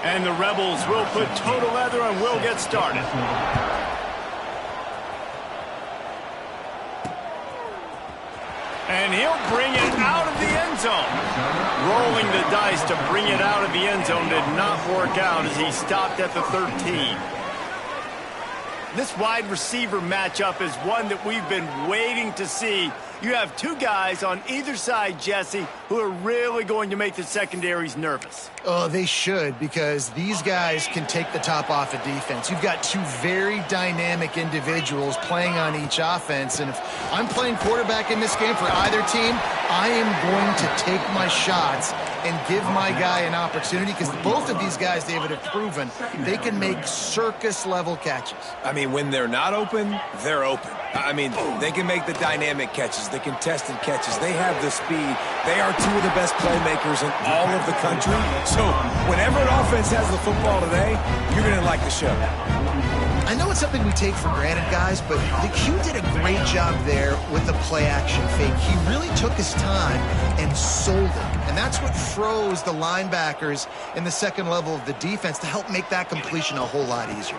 And the Rebels will put total leather and will get started. And he'll bring it out of the end zone. Rolling the dice to bring it out of the end zone did not work out as he stopped at the 13. This wide receiver matchup is one that we've been waiting to see. You have two guys on either side, Jesse, who are really going to make the secondaries nervous. Oh, they should, because these guys can take the top off a defense. You've got two very dynamic individuals playing on each offense, and if I'm playing quarterback in this game for either team, I am going to take my shots and give my guy an opportunity, because both of these guys, David, have proven they can make circus-level catches. I mean, when they're not open, they're open. I mean, they can make the dynamic catches, the contested catches. They have the speed. They are two of the best playmakers in all of the country. So whenever an offense has the football today, you're going to like the show. I know it's something we take for granted, guys, but the Q did a great job there with the play-action fake. He really took his time and sold it. And that's what froze the linebackers in the second level of the defense to help make that completion a whole lot easier.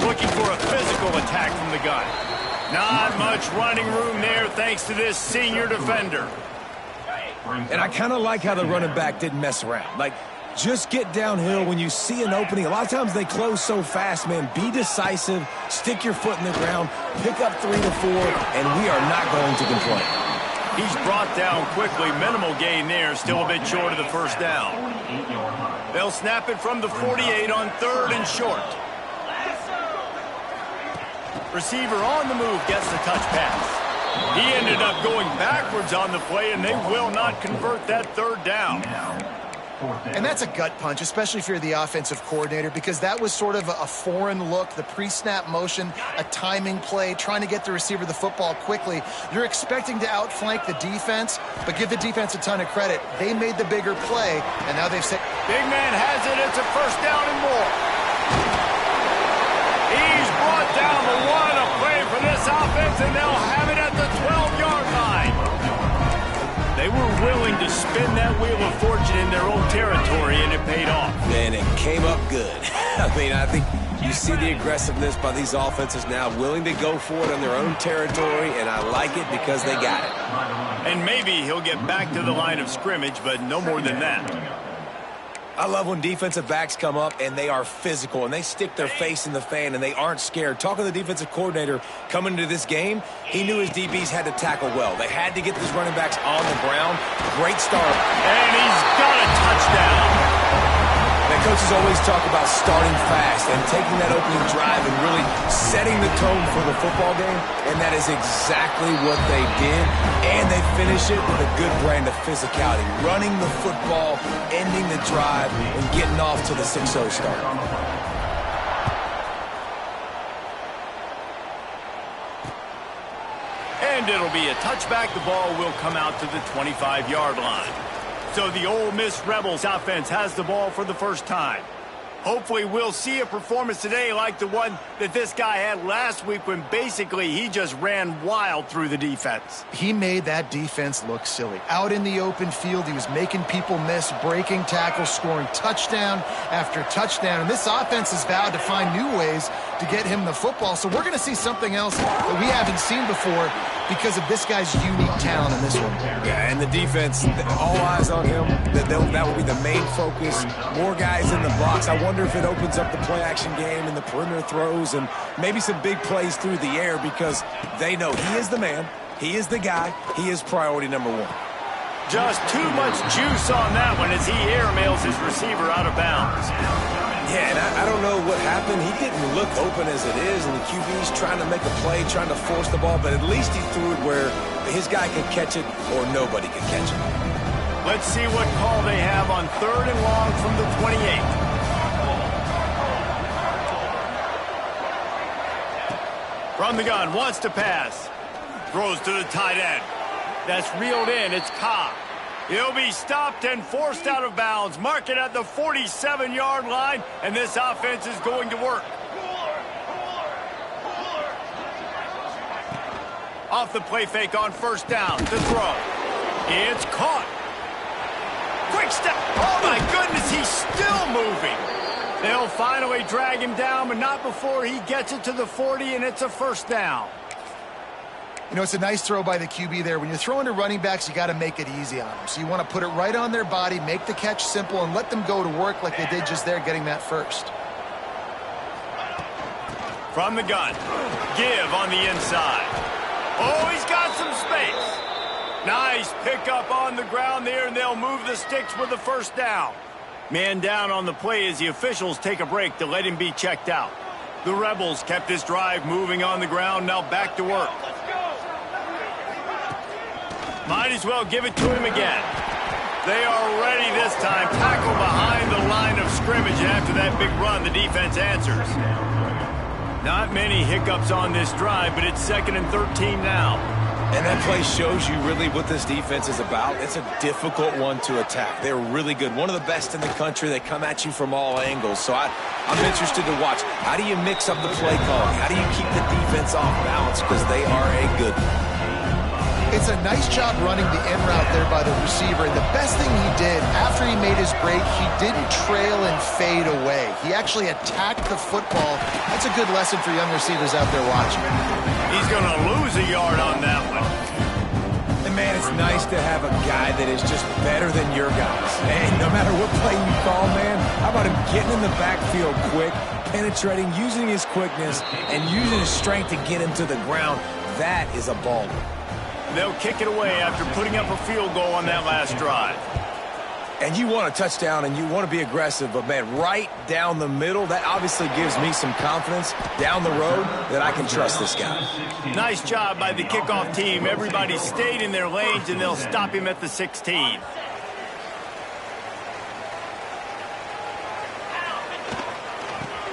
Looking for a physical attack from the gun. Not much running room there thanks to this senior defender. And I kind of like how the running back didn't mess around. Like, just get downhill when you see an opening. A lot of times they close so fast, man. Be decisive, stick your foot in the ground, pick up 3 to 4, and we are not going to complain. He's brought down quickly. Minimal gain there, still a bit short of the first down. They'll snap it from the 48 on 3rd and short. Receiver on the move gets the touch pass. He ended up going backwards on the play, and they will not convert that 3rd down. And that's a gut punch, especially if you're the offensive coordinator, because that was sort of a foreign look, the pre-snap motion, a timing play, trying to get the receiver the football quickly. You're expecting to outflank the defense, but give the defense a ton of credit. They made the bigger play, and now they've said... Big man has it. It's a 1st down and more. He's brought down the 1, a play for this offense, and they'll have it at the 12-yard line. They were willing to spin that wheel of fortune in their own territory, and it paid off. And it came up good. I mean, I think you see the aggressiveness by these offenses now, willing to go for it on their own territory, and I like it because they got it. And maybe he'll get back to the line of scrimmage, but no more than that. I love when defensive backs come up and they are physical and they stick their face in the fan and they aren't scared. Talking to the defensive coordinator coming into this game, he knew his DBs had to tackle well. They had to get these running backs on the ground. Great start. And he's got a touchdown. Now, coaches always talk about starting fast and taking that opening drive and really setting the tone for the football game, and that is exactly what they did, and they finish it with a good brand of physicality, running the football, ending the drive, and getting off to the 6-0 start. And it'll be a touchback. The ball will come out to the 25-yard line. So the Ole Miss Rebels offense has the ball for the first time. Hopefully we'll see a performance today like the one that this guy had last week when basically he just ran wild through the defense. He made that defense look silly. Out in the open field, he was making people miss, breaking tackles, scoring touchdown after touchdown. And this offense has vowed to find new ways to get him the football. So we're going to see something else that we haven't seen before because of this guy's unique talent in this one. Yeah, and the defense, all eyes on him. That will be the main focus. More guys in the box. I wonder if it opens up the play-action game and the perimeter throws and maybe some big plays through the air because they know he is the man, he is the guy, he is priority number 1. Just too much juice on that one as he airmails his receiver out of bounds. Yeah, and I don't know what happened. He didn't look open as it is, and the QB's trying to make a play, trying to force the ball, but at least he threw it where his guy could catch it or nobody could catch it. Let's see what call they have on 3rd and long from the 28. From the gun, wants to pass. Throws to the tight end. That's reeled in. It's Cobb. He'll be stopped and forced out of bounds. Mark it at the 47-yard line, and this offense is going to work. Off the play fake on 1st down. The throw. It's caught. Quick step. Oh, my goodness, he's still moving. They'll finally drag him down, but not before he gets it to the 40, and it's a first down. You know, it's a nice throw by the QB there. When you're throwing to running backs, you got to make it easy on them. So you want to put it right on their body, make the catch simple, and let them go to work like they did just there, getting that first. From the gun, give on the inside. Oh, he's got some space. Nice pickup on the ground there, and they'll move the sticks with the first down. Man down on the play as the officials take a break to let him be checked out. The Rebels kept this drive moving on the ground, now back to work. Might as well give it to him again. They are ready this time. Tackle behind the line of scrimmage, and after that big run, the defense answers. Not many hiccups on this drive, but it's 2nd and 13 now. And that play shows you really what this defense is about. It's a difficult one to attack. They're really good. One of the best in the country. They come at you from all angles. So I'm interested to watch. How do you mix up the play calling? How do you keep the defense off balance? Because they are a good one. It's a nice job running the in route there by the receiver. And the best thing he did, after he made his break, he didn't trail and fade away. He actually attacked the football. That's a good lesson for young receivers out there watching. He's going to lose a yard on that one. And, man, it's nice to have a guy that is just better than your guys. And no matter what play you call, man, how about him getting in the backfield quick, penetrating, using his quickness, and using his strength to get him to the ground. That is a baller. They'll kick it away after putting up a field goal on that last drive. And you want a touchdown and you want to be aggressive, but, man, right down the middle, that obviously gives me some confidence down the road that I can trust this guy. Nice job by the kickoff team. Everybody stayed in their lanes, and they'll stop him at the 16.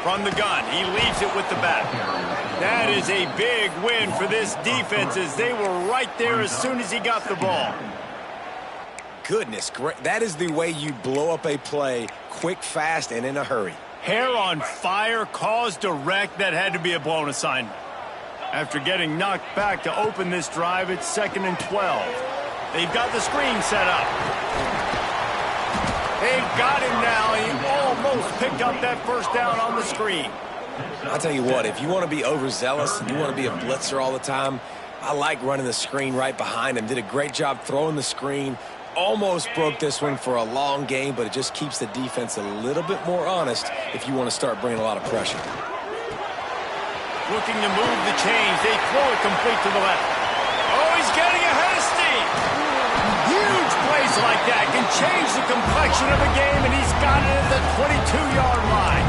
From the gun, he leaves it with the back. That is a big win for this defense as they were right there as soon as he got the ball. Goodness, great. That is the way you blow up a play quick, fast, and in a hurry. Hair on fire, caused a wreck. That had to be a blown assignment. After getting knocked back to open this drive, it's 2nd and 12. They've got the screen set up. They've got him now. He almost picked up that first down on the screen. I'll tell you what, if you want to be overzealous and you want to be a blitzer all the time, I like running the screen right behind him. Did a great job throwing the screen. Almost broke this one for a long game, but it just keeps the defense a little bit more honest if you want to start bringing a lot of pressure. Looking to move the chains. They throw it complete to the left. Oh, he's getting ahead of steam. Huge plays like that can change the complexion of a game, and he's got it at the 22-yard line.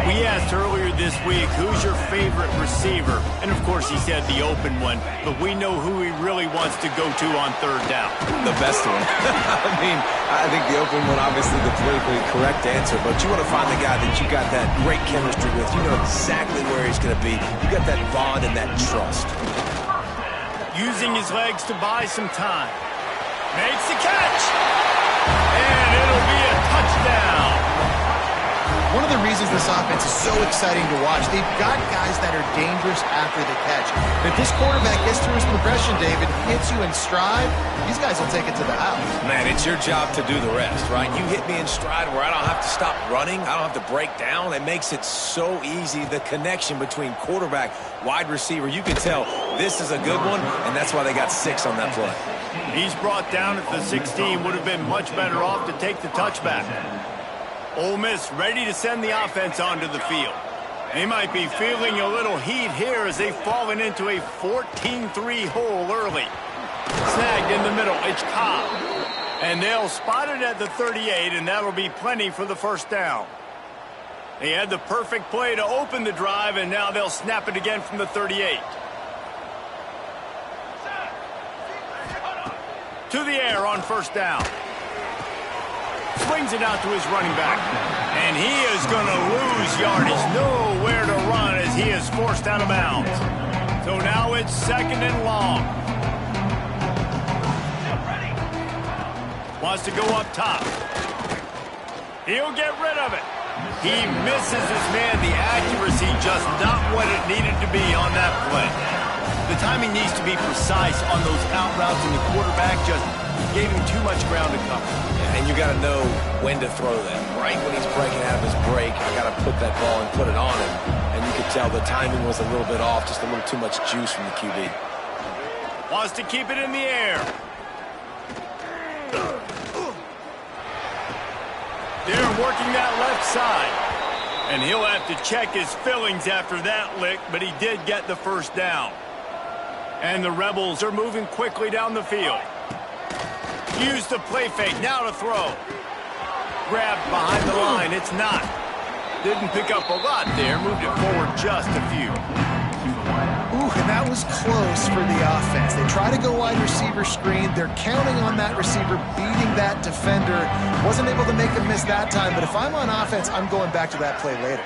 We asked earlier this week, who's your favorite receiver? And, of course, he said the open one, but we know who he really wants to go to on third down. The best one. I mean, I think the open one, obviously the politically correct answer, but you want to find the guy that you got that great chemistry with. You know exactly where he's going to be. You got that bond and that trust. Using his legs to buy some time. Makes the catch. And it'll be a touchdown. One of the reasons this offense is so exciting to watch, they've got guys that are dangerous after the catch. If this quarterback gets through his progression, David, hits you in stride, these guys will take it to the house. Man, it's your job to do the rest, right? You hit me in stride where I don't have to stop running. I don't have to break down. It makes it so easy, the connection between quarterback, wide receiver. You can tell this is a good one, and that's why they got 6 on that play. He's brought down at the 16. Would have been much better off to take the touchback. Ole Miss ready to send the offense onto the field. They might be feeling a little heat here as they've fallen into a 14-3 hole early. Snagged in the middle, it's Cobb. And they'll spot it at the 38, and that'll be plenty for the first down. They had the perfect play to open the drive, and now they'll snap it again from the 38. To the air on first down. Swings it out to his running back. And he is going to lose yardage. Nowhere to run as he is forced out of bounds. So now it's 2nd and long. Wants to go up top. He'll get rid of it. He misses his man. The accuracy just not what it needed to be on that play. The timing needs to be precise on those out routes, and the quarterback just Gave him too much ground to cover. Yeah, and you got to know when to throw that. Right when he's breaking out of his break, I got to put that ball and put it on him. And you could tell the timing was a little bit off, just a little too much juice from the QB. Wants to keep it in the air. They're working that left side. And he'll have to check his fillings after that lick, but he did get the first down. And the Rebels are moving quickly down the field. Use the play fake, now to throw. Grabbed behind the line, it's not. Didn't pick up a lot there, moved it forward just a few. Ooh, and that was close for the offense. They try to go wide receiver screen. They're counting on that receiver beating that defender. Wasn't able to make him miss that time, but if I'm on offense, I'm going back to that play later.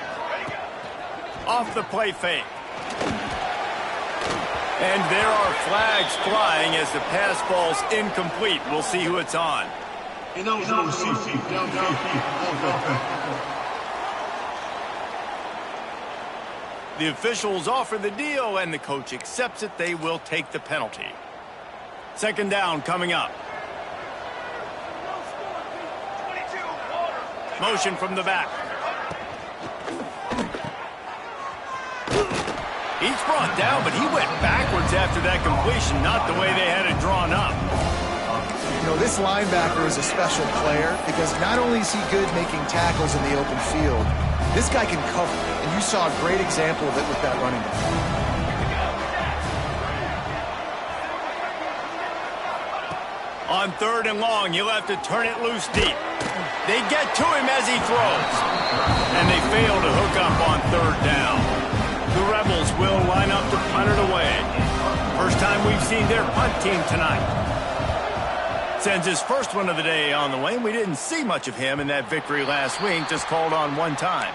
Off the play fake. And there are flags flying as the pass falls incomplete. We'll see who it's on. The officials offer the deal, and the coach accepts it. They will take the penalty. Second down coming up. Motion from the back. He's brought down, but he went backwards after that completion, not the way they had it drawn up. You know, this linebacker is a special player because not only is he good making tackles in the open field, this guy can cover, and you saw a great example of it with that running back. On third and long, he'll have to turn it loose deep. They get to him as he throws, and they fail to hook up on third down. The Rebels will line up to punt it away. First time we've seen their punt team tonight. Sends his first one of the day on the way. We didn't see much of him in that victory last week, just called on one time.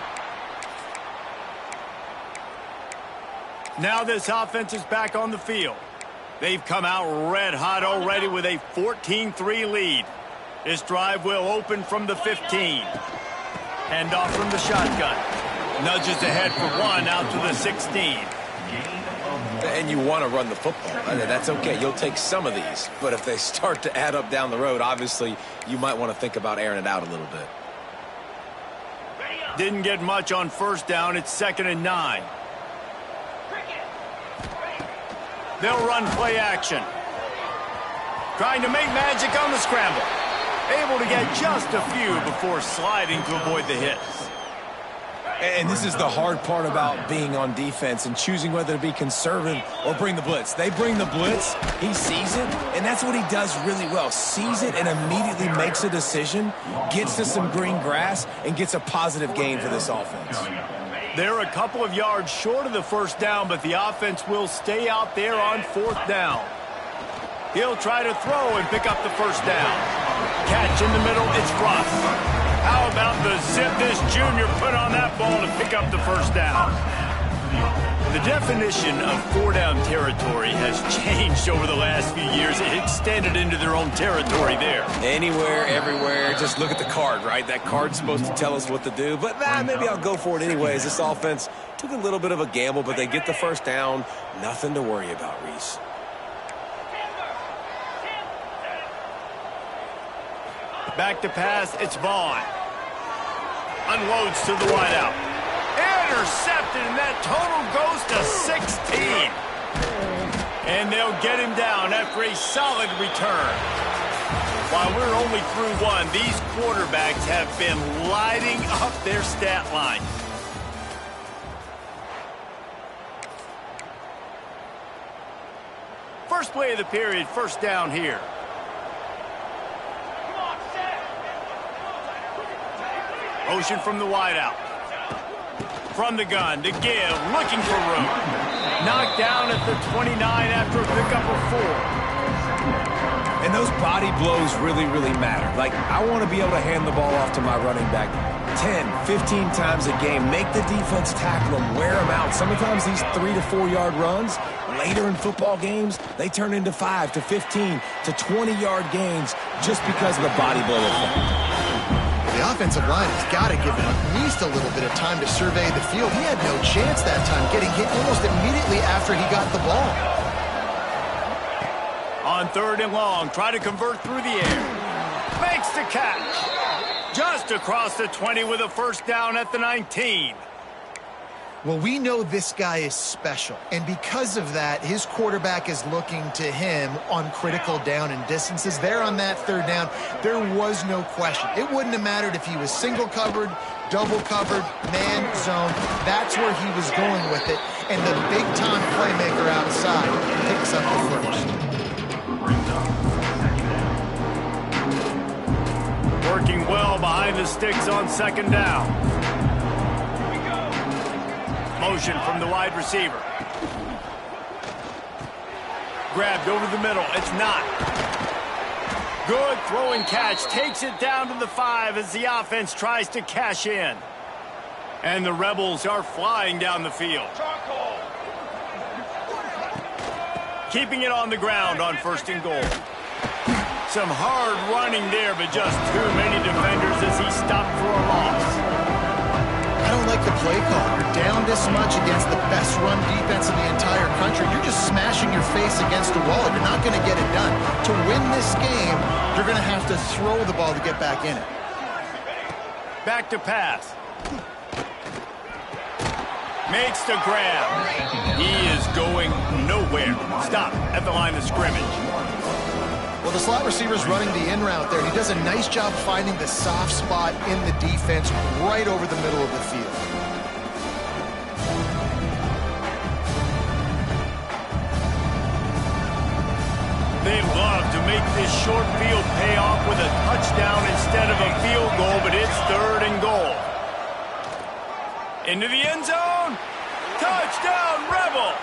Now this offense is back on the field. They've come out red hot already with a 14-3 lead. This drive will open from the 15. Hand off from the shotgun. Nudges ahead for one out to the 16. And you want to run the football. That's okay. You'll take some of these. But if they start to add up down the road, obviously, you might want to think about airing it out a little bit. Didn't get much on first down. It's 2nd and 9. They'll run play action. Trying to make magic on the scramble. Able to get just a few before sliding to avoid the hits. And this is the hard part about being on defense and choosing whether to be conservative or bring the blitz. They bring the blitz, he sees it, and that's what he does really well. Sees it and immediately makes a decision, gets to some green grass, and gets a positive gain for this offense. They're a couple of yards short of the first down, but the offense will stay out there on 4th down. He'll try to throw and pick up the first down. Catch in the middle, it's Russ. How about the zip this junior put on that ball to pick up the first down? The definition of 4-down territory has changed over the last few years. It extended into their own territory there. Anywhere, everywhere, just look at the card, right? That card's supposed to tell us what to do, but maybe I'll go for it anyways. This offense took a little bit of a gamble, but they get the first down. Nothing to worry about, Reese. Back to pass, it's Vaughn. Unloads to the wideout. Intercepted, and that total goes to 16. And they'll get him down after a solid return. While we're only through one, these quarterbacks have been lighting up their stat line. First play of the period, first down here. Motion from the wideout. From the gun to give, looking for room. Knocked down at the 29 after a pickup of 4. And those body blows really, really matter. Like, I want to be able to hand the ball off to my running back 10, 15 times a game. Make the defense tackle them, wear them out. Sometimes these 3 to 4 yard runs, later in football games, they turn into 5 to 15 to 20 yard gains just because of the body blow effect. The offensive line has got to give him at least a little bit of time to survey the field. He had no chance that time, getting hit almost immediately after he got the ball. On 3rd and long, try to convert through the air. Makes the catch. Just across the 20 with a first down at the 19. Well, we know this guy is special, and because of that, his quarterback is looking to him on critical down and distances. There on that 3rd down, there was no question. It wouldn't have mattered if he was single covered, double covered, man zone. That's where he was going with it, and the big-time playmaker outside picks up the first. Working well behind the sticks on 2nd down. Motion from the wide receiver. Grabbed over the middle. It's not. Good throwing catch. Takes it down to the 5 as the offense tries to cash in. And the Rebels are flying down the field. Keeping it on the ground on 1st and goal. Some hard running there, but just too many defenders as he stopped for a loss. I don't like the play call. You're down this much against the best run defense in the entire country. You're just smashing your face against the wall. You're not going to get it done. To win this game, you're going to have to throw the ball to get back in it. Back to pass. Makes the grab. He is going nowhere. Stop at the line of scrimmage. Well, the slot receiver's running the in route there. He does a nice job finding the soft spot in the defense right over the middle of the field. They love to make this short field pay off with a touchdown instead of a field goal, but it's 3rd and goal. Into the end zone. Touchdown, Rebels.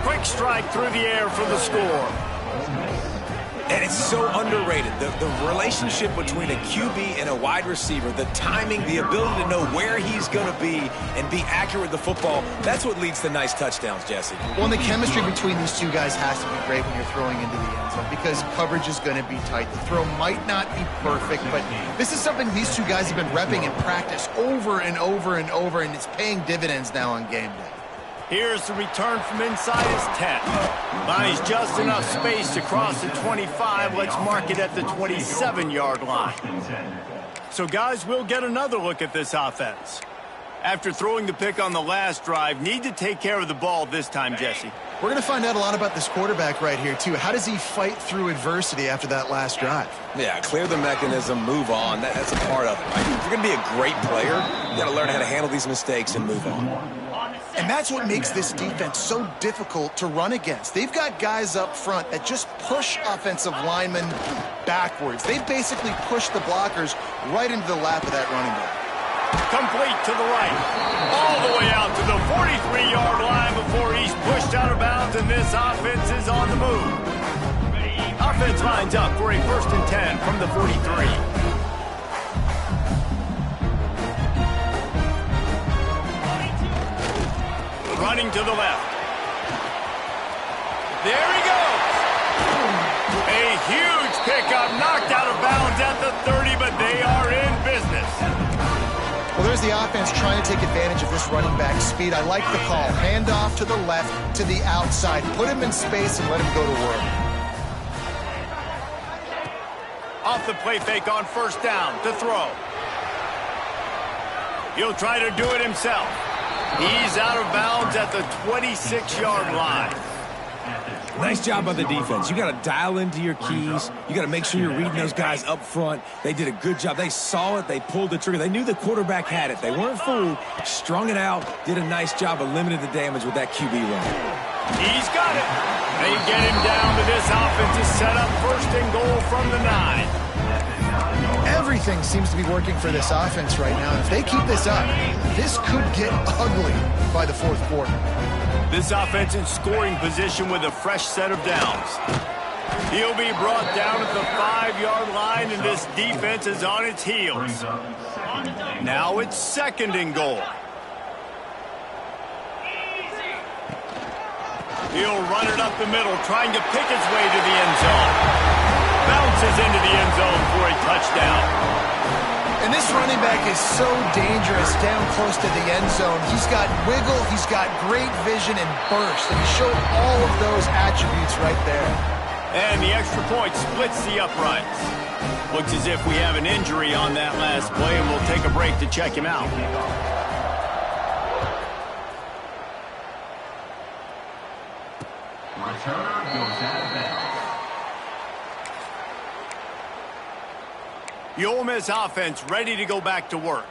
Quick strike through the air for the score. And it's so underrated. The relationship between a QB and a wide receiver, the timing, the ability to know where he's going to be and be accurate with the football, that's what leads to nice touchdowns, Jesse. Well, and the chemistry between these two guys has to be great when you're throwing into the end zone because coverage is going to be tight. The throw might not be perfect, but this is something these two guys have been repping in practice over and over and over, and it's paying dividends now on game day. Here's the return from inside his 10. Buys just enough space to cross the 25. Let's mark it at the 27-yard line. So, guys, we'll get another look at this offense. After throwing the pick on the last drive, need to take care of the ball this time, Jesse. We're going to find out a lot about this quarterback right here, too. How does he fight through adversity after that last drive? Yeah, clear the mechanism, move on. That's a part of it, right? If you're going to be a great player, you got to learn how to handle these mistakes and move on. And that's what makes this defense so difficult to run against. They've got guys up front that just push offensive linemen backwards. They basically push the blockers right into the lap of that running back. Complete to the right. All the way out to the 43-yard line before he's pushed out of bounds, and this offense is on the move. Offense lines up for a 1st and 10 from the 43. Running to the left. There he goes. A huge pickup, knocked out of bounds at the 30, but they are in business. Well, there's the offense trying to take advantage of this running back speed. I like the call. Hand off to the left, to the outside. Put him in space and let him go to work. Off the play fake on 1st down to throw. He'll try to do it himself. He's out of bounds at the 26-yard line. Nice job by the defense. You got to dial into your keys. You got to make sure you're reading those guys up front. They did a good job. They saw it. They pulled the trigger. They knew the quarterback had it. They weren't fooled. Strung it out. Did a nice job of limiting the damage with that QB run. He's got it. They get him down to this offensive setup. 1st and goal from the 9. Everything seems to be working for this offense right now. If they keep this up, this could get ugly by the 4th quarter. This offense in scoring position with a fresh set of downs. He'll be brought down at the 5-yard line, and this defense is on its heels. Now it's 2nd and goal. He'll run it up the middle, trying to pick his way to the end zone. Bounces into the end zone for a touchdown. And this running back is so dangerous down close to the end zone. He's got wiggle, he's got great vision and burst, and he showed all of those attributes right there. And the extra point splits the uprights. Looks as if we have an injury on that last play, and we'll take a break to check him out. Returner goes out of bounds. The Ole Miss offense ready to go back to work.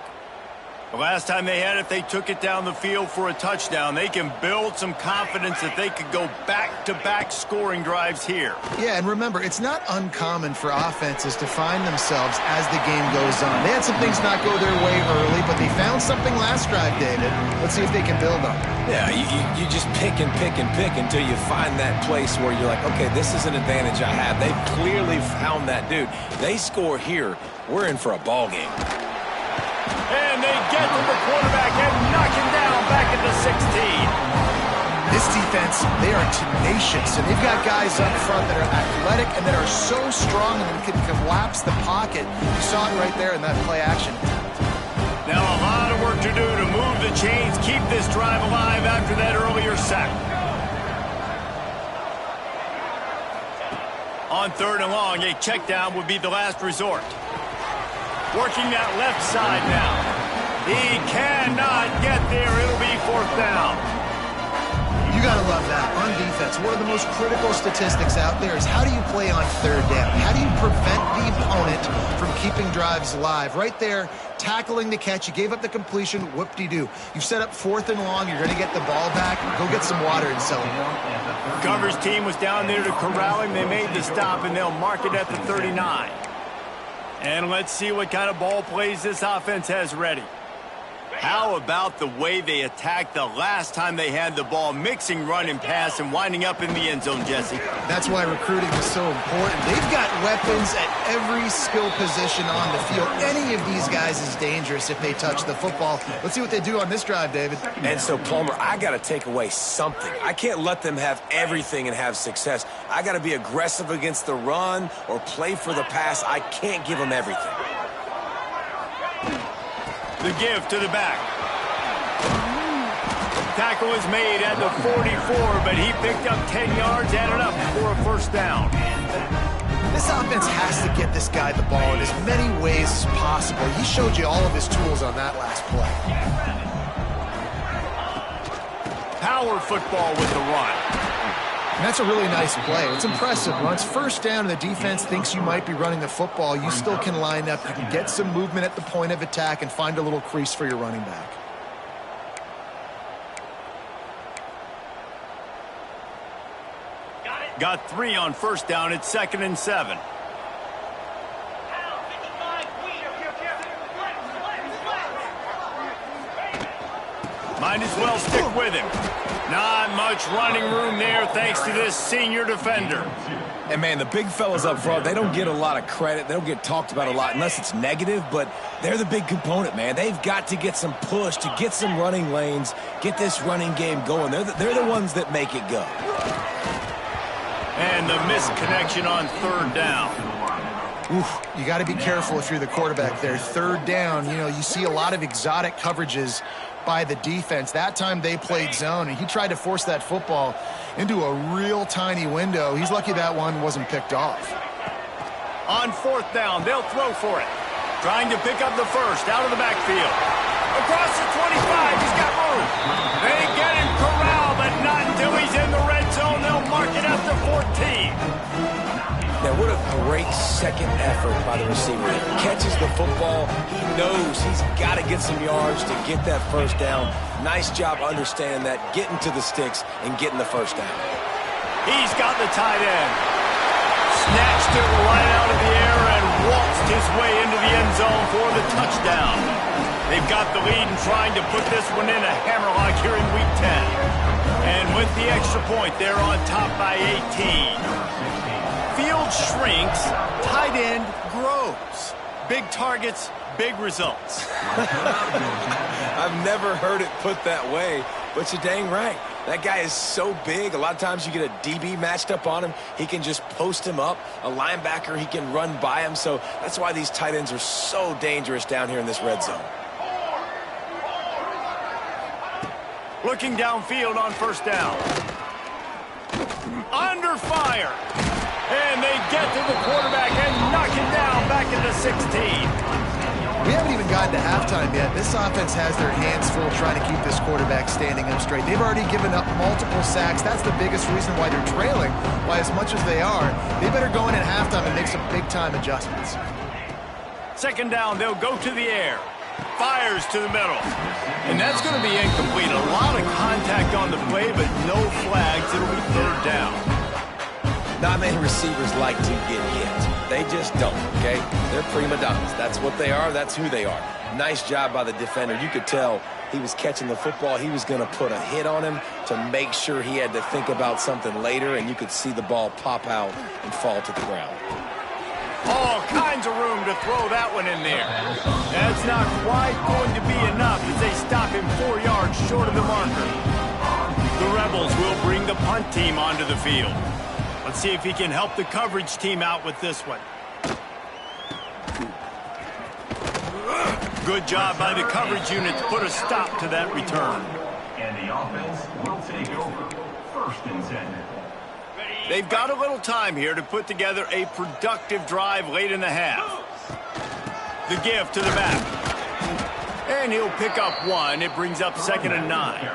The last time they had it, they took it down the field for a touchdown. They can build some confidence that they could go back-to-back scoring drives here. Yeah, and remember, it's not uncommon for offenses to find themselves as the game goes on. They had some things not go their way early, but they found something last drive, David. Let's see if they can build on it. Yeah, you just pick and pick and pick until you find that place where you're like, okay, this is an advantage I have. They've clearly found that dude. They score here, we're in for a ball game. And they get to the quarterback and knock him down back at the 16. This defense, they are tenacious, and they've got guys up front that are athletic and that are so strong and can collapse the pocket. You saw it right there in that play action. Now a lot of work to do to move the chains, keep this drive alive after that earlier sack. On 3rd and long, a check down would be the last resort. Working that left side now. He cannot get there. It'll be 4th down. You got to love that. On defense, one of the most critical statistics out there is how do you play on 3rd down? How do you prevent the opponent from keeping drives alive? Right there, tackling the catch. You gave up the completion. Whoop-de-doo. You've set up 4th and long. You're going to get the ball back. Go get some water and celebrate. Governor's team was down there to corral him. They made the stop, and they'll mark it at the 39. And let's see what kind of ball plays this offense has ready. How about the way they attacked the last time they had the ball, mixing run and pass and winding up in the end zone, Jesse? That's why recruiting is so important. They've got weapons at every skill position on the field. Any of these guys is dangerous if they touch the football. Let's see what they do on this drive, David. And so, Palmer, I got to take away something. I can't let them have everything and have success. I got to be aggressive against the run or play for the pass. I can't give them everything. The give to the back. Tackle is made at the 44, but he picked up 10 yards, added up for a 1st down. This offense has to get this guy the ball in as many ways as possible. He showed you all of his tools on that last play. Power football with the run. And that's a really nice play. It's impressive. When it's 1st down and the defense thinks you might be running the football, you still can line up. You can get some movement at the point of attack and find a little crease for your running back. Got 3 on 1st down. It's 2nd and 7. Might as well stick with him. Not much running room there thanks to this senior defender. And, man, the big fellas up front, they don't get a lot of credit. They don't get talked about a lot unless it's negative, but they're the big component, man. They've got to get some push, to get some running lanes, get this running game going. They're the ones that make it go. And the missed connection on 3rd down. Oof, you got to be careful if you're the quarterback there. 3rd down, you know, you see a lot of exotic coverages by the defense. That time they played zone, and he tried to force that football into a real tiny window. He's lucky that one wasn't picked off. On 4th down, they'll throw for it. Trying to pick up the 1st out of the backfield. Across the 25, he's got room. They get him corralled, but not until he's in the red zone. They'll mark it up to 14. Now, what a great second effort by the receiver. He catches the football. He knows he's got to get some yards to get that 1st down. Nice job understanding that, getting to the sticks and getting the 1st down. He's got the tight end. Snatched it right out of the air and waltzed his way into the end zone for the touchdown. They've got the lead and trying to put this one in a hammerlock here in Week 10. And with the extra point, they're on top by 18. Field shrinks, tight end grows. Big targets, big results. I've never heard it put that way, but you're dang right. That guy is so big. A lot of times you get a DB matched up on him. He can just post him up. A linebacker, he can run by him. So that's why these tight ends are so dangerous down here in this red zone. Looking downfield on 1st down. Under fire. And they get to the quarterback and knock him down back into 16. We haven't even gotten to halftime yet. This offense has their hands full trying to keep this quarterback standing up straight. They've already given up multiple sacks. That's the biggest reason why they're trailing. Why, as much as they are, they better go in at halftime and make some big-time adjustments. Second down, they'll go to the air. Fires to the middle. And that's going to be incomplete. A lot of contact on the play, but no flags. It'll be third down. Not many receivers like to get hit. They just don't, okay? They're prima donnas. That's what they are. That's who they are. Nice job by the defender. You could tell he was catching the football. He was going to put a hit on him to make sure he had to think about something later, and you could see the ball pop out and fall to the ground. All kinds of room to throw that one in there. That's not quite going to be enough as they stop him 4 yards short of the marker. The Rebels will bring the punt team onto the field. Let's see if he can help the coverage team out with this one. Good job by the coverage unit to put a stop to that return. And the offense will take over. First and 10. They've got a little time here to put together a productive drive late in the half. The give to the back. And he'll pick up one. It brings up 2nd and 9.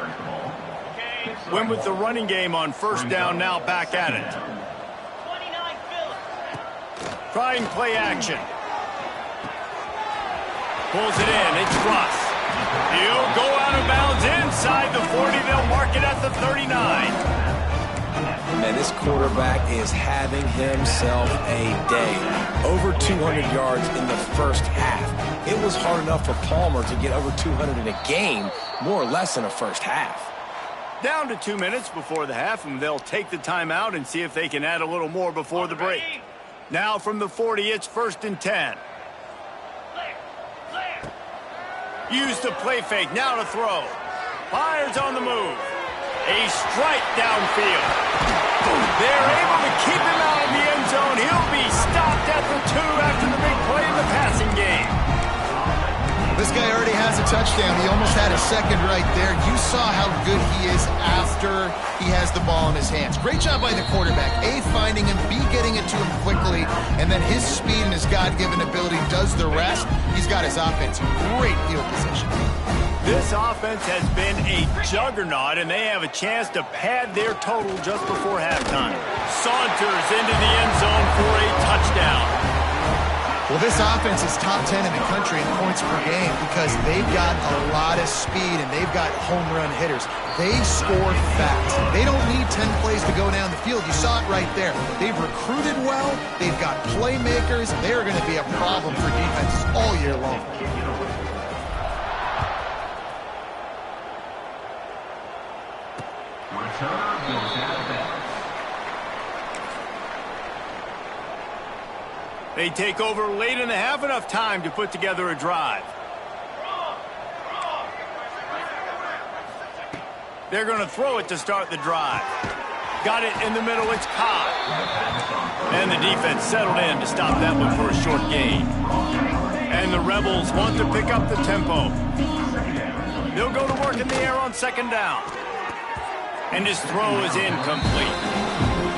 Went with the running game on first down, now back at it. Trying play action. Pulls it in. It's Russ. He'll go out of bounds inside the 40. They'll mark it at the 39. Man, this quarterback is having himself a day. Over 200 yards in the first half. It was hard enough for Palmer to get over 200 in a game, more or less in a first half. Down to 2 minutes before the half, and they'll take the timeout and see if they can add a little more before the break. Now from the 40, it's 1st and 10. Use the play fake, now to throw. Fires on the move. A strike downfield. They're able to keep him out of the end zone. He'll be stopped at the 2 after the big play in the passing game. This guy already has a touchdown. He almost had a second right there. You saw how good he is after he has the ball in his hands. Great job by the quarterback. A, finding him, B, getting it to him quickly, and then his speed and his God-given ability does the rest. He's got his offense in great field position. This offense has been a juggernaut, and they have a chance to pad their total just before halftime. Saunters into the end zone for a touchdown. Well, this offense is top 10 in the country in points per game because they've got a lot of speed and they've got home run hitters. They score fast. They don't need 10 plays to go down the field. You saw it right there. They've recruited well. They've got playmakers. They're going to be a problem for defenses all year long. Return goes out of bounds. They take over late in the half, enough time to put together a drive. They're going to throw it to start the drive. Got it in the middle, it's caught. And the defense settled in to stop that one for a short gain. And the Rebels want to pick up the tempo. They'll go to work in the air on 2nd down. And his throw is incomplete.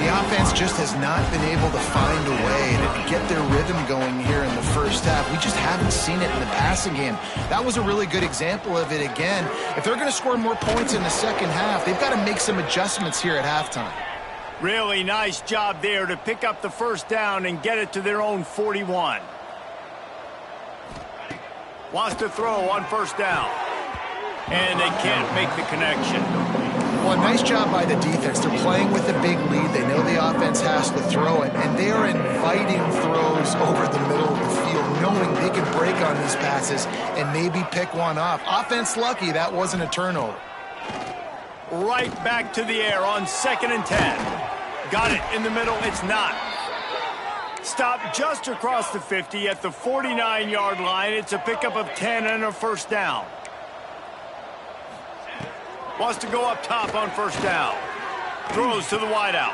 The offense just has not been able to find a way to get their rhythm going here in the first half. We just haven't seen it in the passing game. That was a really good example of it again. If they're going to score more points in the second half, they've got to make some adjustments here at halftime. Really nice job there to pick up the first down and get it to their own 41. Wants to throw on first down. And they can't make the connection. Well, nice job by the defense. They're playing with a big lead. They know the offense has to throw it, and they are inviting throws over the middle of the field, knowing they can break on these passes and maybe pick one off. Offense lucky that wasn't a turnover. Right back to the air on 2nd and 10. Got it in the middle. It's not. Stopped just across the 50 at the 49-yard line. It's a pickup of 10 and a first down. Wants to go up top on first down. Throws to the wideout.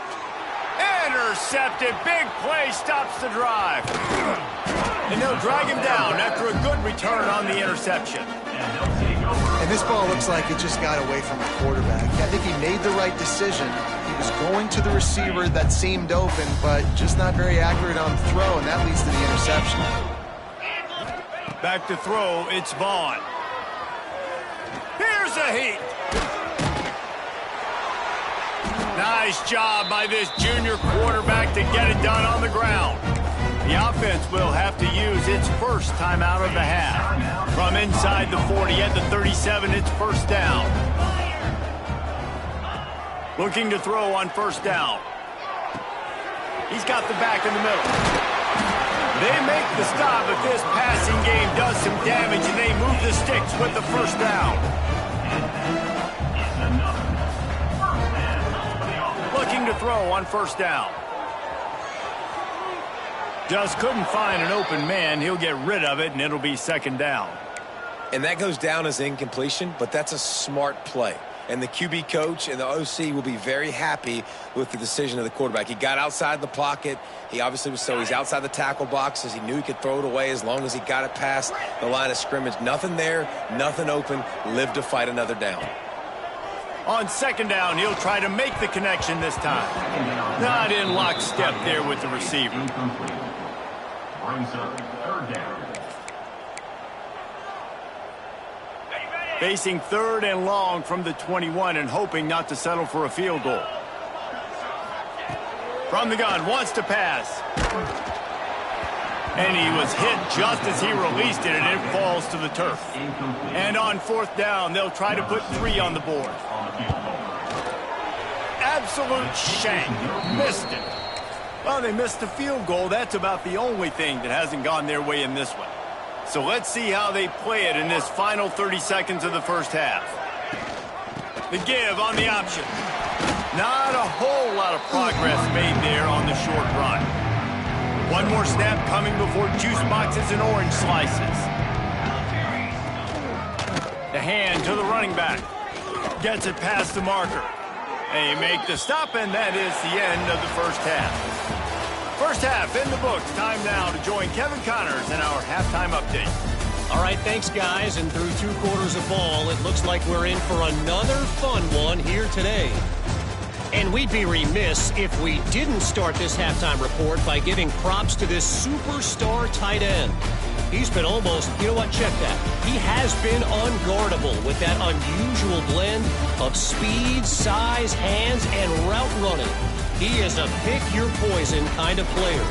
Intercepted. Big play stops the drive. And they'll drag him down after a good return on the interception. And this ball looks like it just got away from the quarterback. I think he made the right decision. He was going to the receiver that seemed open, but just not very accurate on the throw, and that leads to the interception. Back to throw, it's Vaughn. Here's a heat. Nice job by this junior quarterback to get it done on the ground. The offense will have to use its first timeout of the half. From inside the 40 at the 37, it's first down. Looking to throw on first down. He's got the back in the middle. They make the stop, but this passing game does some damage, and they move the sticks with the first down. Looking to throw on first down. Just couldn't find an open man. He'll get rid of it, and it'll be second down. And that goes down as incompletion, but that's a smart play. And the QB coach and the OC will be very happy with the decision of the quarterback. He got outside the pocket. He obviously was he's outside the tackle boxes. He knew he could throw it away as long as he got it past the line of scrimmage. Nothing there, nothing open. Live to fight another down. On second down, he'll try to make the connection this time. Not in lockstep there with the receiver. Brings up third down. Facing third and long from the 21 and hoping not to settle for a field goal. From the gun, wants to pass. And he was hit just as he released it, and it falls to the turf. And on fourth down, they'll try to put 3 on the board. Absolute shank. Missed it. Well, they missed the field goal. That's about the only thing that hasn't gone their way in this one. So let's see how they play it in this final 30 seconds of the first half. The give on the option. Not a whole lot of progress made there on the short run. One more snap coming before juice boxes and orange slices. The hand to the running back. Gets it past the marker. They make the stop, and that is the end of the first half. First half in the books. Time now to join Kevin Connors in our halftime update. All right, thanks, guys. And through 2 quarters of ball, it looks like we're in for another fun one here today. And we'd be remiss if we didn't start this halftime report by giving props to this superstar tight end. He's been almost, you know what, check that. He has been unguardable with that unusual blend of speed, size, hands, and route running. He is a pick-your-poison kind of player.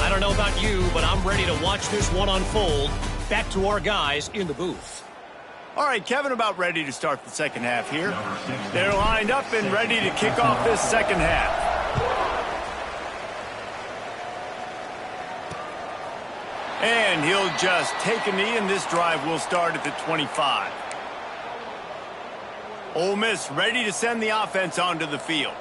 I don't know about you, but I'm ready to watch this one unfold. Back to our guys in the booth. All right, Kevin, about ready to start the second half here. They're lined up and ready to kick off this second half. And he'll just take a knee, and this drive will start at the 25. Ole Miss ready to send the offense onto the field.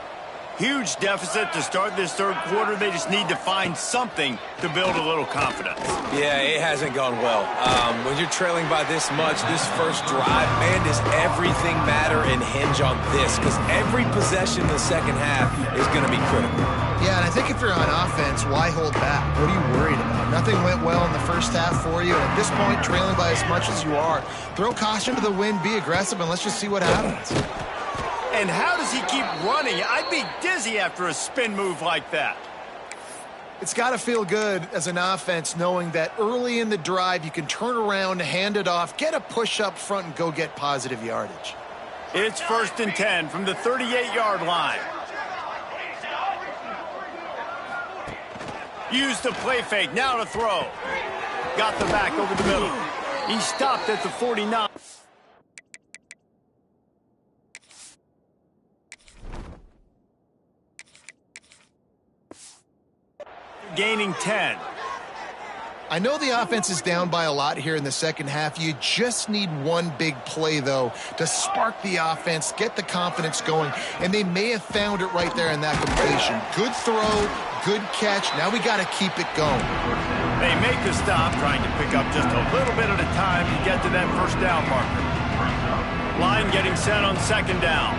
Huge deficit to start this third quarter. They just need to find something to build a little confidence. Yeah, it hasn't gone well. When you're trailing by this much, this first drive, man, does everything matter and hinge on this? Because every possession in the second half is going to be critical. Yeah, and I think if you're on offense, why hold back? What are you worried about? Nothing went well in the first half for you. And at this point, trailing by as much as you are, throw caution to the wind, be aggressive, and let's just see what happens. And how does he keep running? I'd be dizzy after a spin move like that. It's got to feel good as an offense knowing that early in the drive you can turn around, hand it off, get a push up front, and go get positive yardage. It's 1st and 10 from the 38-yard line. Used the play fake, now to throw. Got the back over the middle. He stopped at the 49. Gaining 10. I know the offense is down by a lot here in the second half. You just need one big play, though, to spark the offense, get the confidence going, and they may have found it right there in that completion. Good throw, good catch. Now we got to keep it going. They make the stop, trying to pick up just a little bit at a time to get to that first down marker. Line getting set on second down.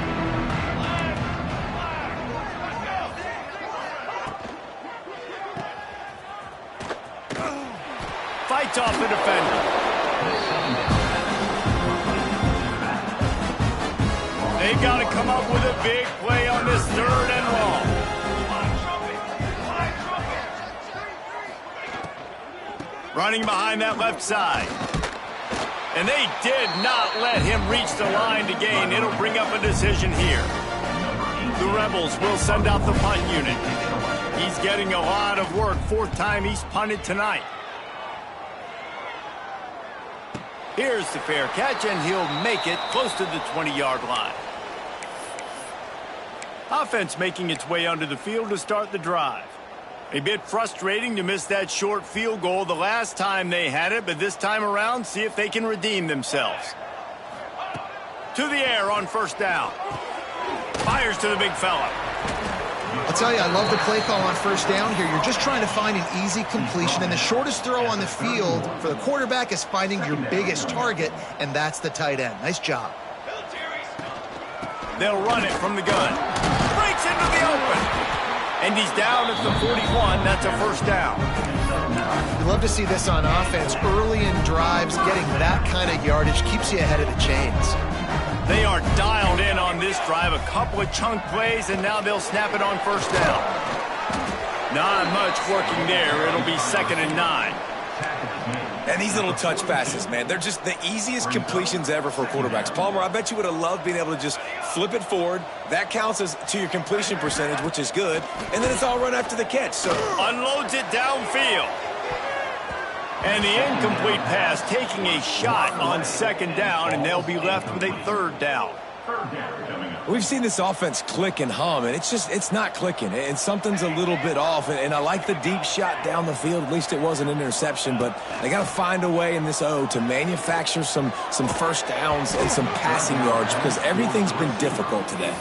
Fights off the defender. They've got to come up with a big play on this 3rd and long. Running behind that left side. And they did not let him reach the line to gain. It'll bring up a decision here. The Rebels will send out the punt unit. He's getting a lot of work. 4th time he's punted tonight. Here's the fair catch, and he'll make it close to the 20-yard line. Offense making its way onto the field to start the drive. A bit frustrating to miss that short field goal the last time they had it, but this time around, see if they can redeem themselves. To the air on 1st down. Fires to the big fella. I'll tell you, I love the play call on 1st down here. You're just trying to find an easy completion, and the shortest throw on the field for the quarterback is finding your biggest target, and that's the tight end. Nice job. They'll run it from the gun. Breaks into the open. And he's down at the 41. That's a 1st down. You love to see this on offense. Early in drives, getting that kind of yardage keeps you ahead of the chains. They are dialed in on this drive. A couple of chunk plays, and now they'll snap it on 1st down. Not much working there. It'll be 2nd and 9. And these little touch passes, man, they're just the easiest completions ever for quarterbacks. Palmer, I bet you would have loved being able to just flip it forward. That counts as to your completion percentage, which is good. And then it's all run after the catch. So unloads it downfield. And the incomplete pass taking a shot on 2nd down, and they'll be left with a 3rd down. We've seen this offense click and hum, and it's not clicking, and something's a little bit off. And I like the deep shot down the field. At least it wasn't an interception, but they got to find a way in this O to manufacture some 1st downs and some passing yards, because everything's been difficult today.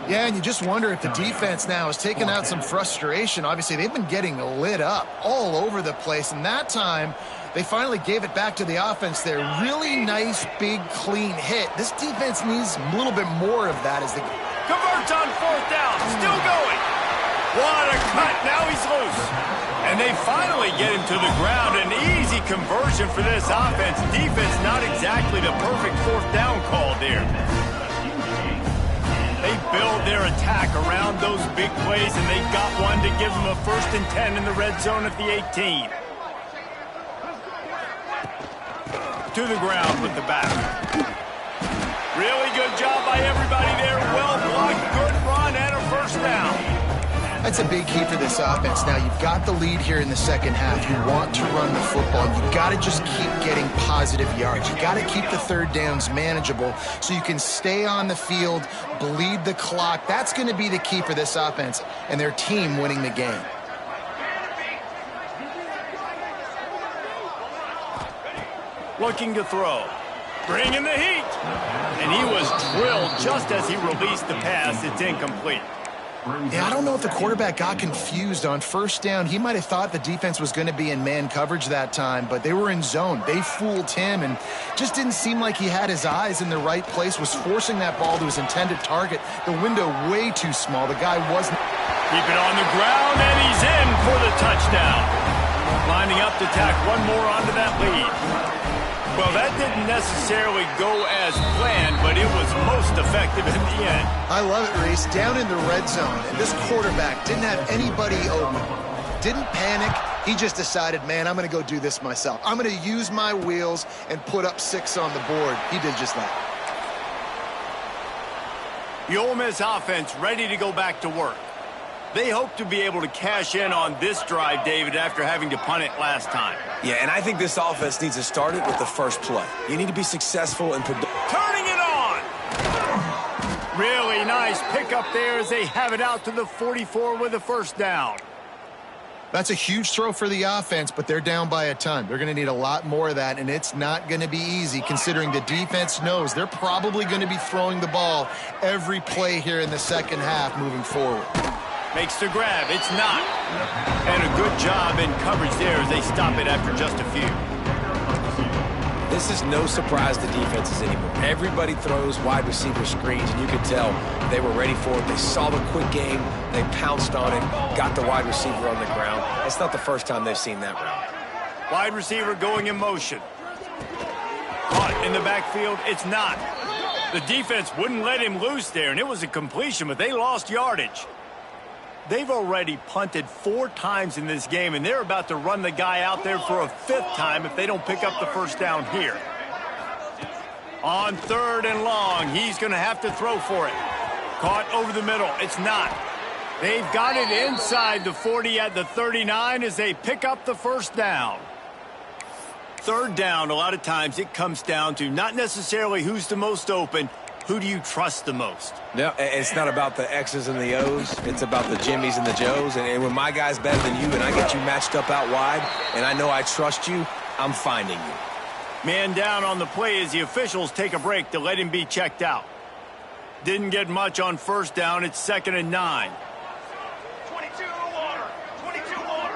Yeah, and you just wonder if the defense now has taken out some frustration. Obviously, they've been getting lit up all over the place, and that time they finally gave it back to the offense there. Really nice, big, clean hit. This defense needs a little bit more of that as they converts on 4th down. Still going. What a cut. Now he's loose. And they finally get him to the ground. An easy conversion for this offense. Defense not exactly the perfect 4th down call there. They build their attack around those big plays, and they got one to give them a 1st and 10 in the red zone at the 18. To the ground with the back. Really good job by everybody there. Well blocked, good run, and a 1st down. That's a big key for this offense. Now, you've got the lead here in the 2nd half. You want to run the football. You've got to just keep getting positive yards. You've got to keep the 3rd downs manageable so you can stay on the field, bleed the clock. That's going to be the key for this offense and their team winning the game. Looking to throw. Bringing the heat. And he was drilled just as he released the pass. It's incomplete. Yeah, I don't know if the quarterback got confused on 1st down. He might have thought the defense was going to be in man coverage that time, but they were in zone. They fooled him, and just didn't seem like he had his eyes in the right place, was forcing that ball to his intended target. The window way too small. The guy wasn't. Keep it on the ground, and he's in for the touchdown. Lining up to tack one more onto that lead. Well, that didn't necessarily go as planned, but it was most effective in the end. I love it, Reese. Down in the red zone, and this quarterback didn't have anybody open. Didn't panic. He just decided, man, I'm going to go do this myself. I'm going to use my wheels and put up 6 on the board. He did just that. The Ole Miss offense ready to go back to work. They hope to be able to cash in on this drive, David, after having to punt it last time. Yeah, and I think this offense needs to start it with the first play. You need to be successful and turning it on! Really nice pickup there as they have it out to the 44 with a 1st down. That's a huge throw for the offense, but they're down by a ton. They're going to need a lot more of that, and it's not going to be easy considering the defense knows they're probably going to be throwing the ball every play here in the 2nd half moving forward. Makes the grab. It's not. And a good job in coverage there as they stop it after just a few. This is no surprise to defenses anymore. Everybody throws wide receiver screens, and you could tell they were ready for it. They saw the quick game. They pounced on it, got the wide receiver on the ground. It's not the first time they've seen that route. Wide receiver going in motion. Caught in the backfield. It's not. The defense wouldn't let him loose there, and it was a completion, but they lost yardage. They've already punted 4 times in this game, and they're about to run the guy out there for a 5th time if they don't pick up the first down here. On 3rd and long, he's going to have to throw for it. Caught over the middle. It's not. They've got it inside the 40 at the 39 as they pick up the first down. 3rd down, a lot of times it comes down to not necessarily who's the most open, who do you trust the most? No, it's not about the X's and the O's. It's about the Jimmys and the Joes. And when my guy's better than you and I get you matched up out wide and I know I trust you, I'm finding you. Man down on the play as the officials take a break to let him be checked out. Didn't get much on 1st down. It's 2nd and 9. 22 water. 22 water.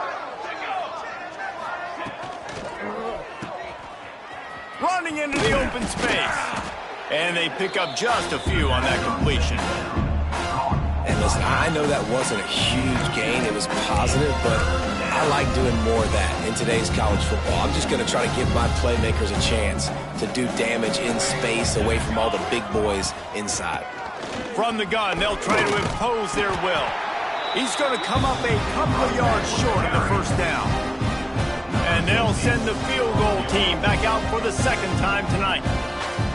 Running into the open space. And they pick up just a few on that completion. And listen, I know that wasn't a huge gain. It was positive, but I like doing more of that in today's college football. I'm just going to try to give my playmakers a chance to do damage in space away from all the big boys inside. From the gun, they'll try to impose their will. He's going to come up a couple of yards short of the first down. And they'll send the field goal team back out for the 2nd time tonight.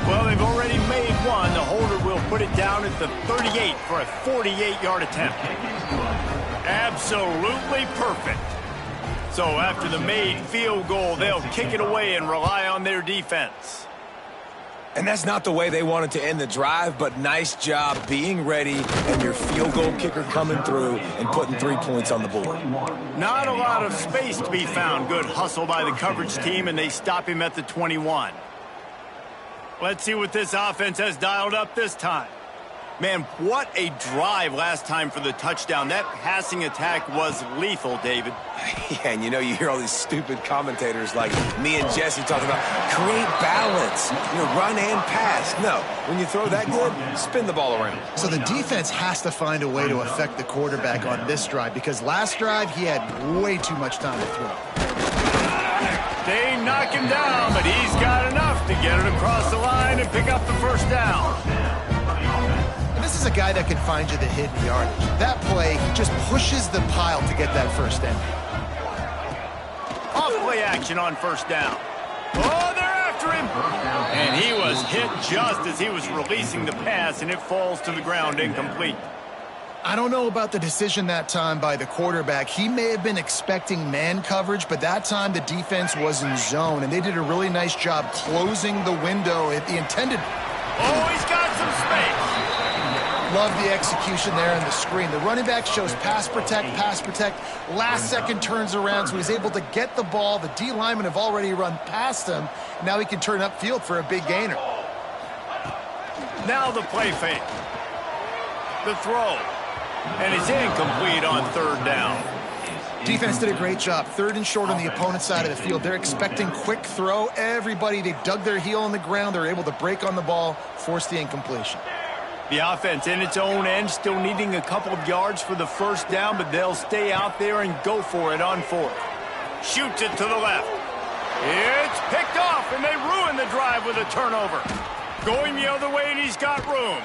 Well, they've already made one. The holder will put it down at the 38 for a 48-yard attempt. Absolutely perfect. So after the made field goal, they'll kick it away and rely on their defense. And that's not the way they wanted to end the drive, but nice job being ready and your field goal kicker coming through and putting 3 points on the board. Not a lot of space to be found. Good hustle by the coverage team, and they stop him at the 21. Let's see what this offense has dialed up this time. Man, what a drive last time for the touchdown. That passing attack was lethal, David. Yeah, and you hear all these stupid commentators like me and Jesse talking about create balance, run and pass. No, when you throw that good, spin the ball around. So the defense has to find a way to affect the quarterback on this drive because last drive he had way too much time to throw. They knock him down, but he's got enough to get it across the line and pick up the first down. And this is a guy that can find you the hidden yardage. That play, he just pushes the pile to get that first down. Off play action on 1st down. Oh, they're after him. And he was hit just as he was releasing the pass, and it falls to the ground incomplete. I don't know about the decision that time by the quarterback. He may have been expecting man coverage, but that time the defense was in zone, and they did a really nice job closing the window at the intended. Oh, he's got some space. Love the execution there in the screen. The running back shows pass protect, last second turns around, so he's able to get the ball. The D linemen have already run past him. Now he can turn upfield for a big gainer. Now the play fake. The throw. And it's incomplete on 3rd down. Defense did a great job. 3rd and short on the opponent's side of the field. They're expecting quick throw. Everybody, they dug their heel on the ground. They're able to break on the ball, force the incompletion. The offense in its own end, still needing a couple of yards for the first down, but they'll stay out there and go for it on 4th. Shoots it to the left. It's picked off, and they ruin the drive with a turnover. Going the other way, and he's got room.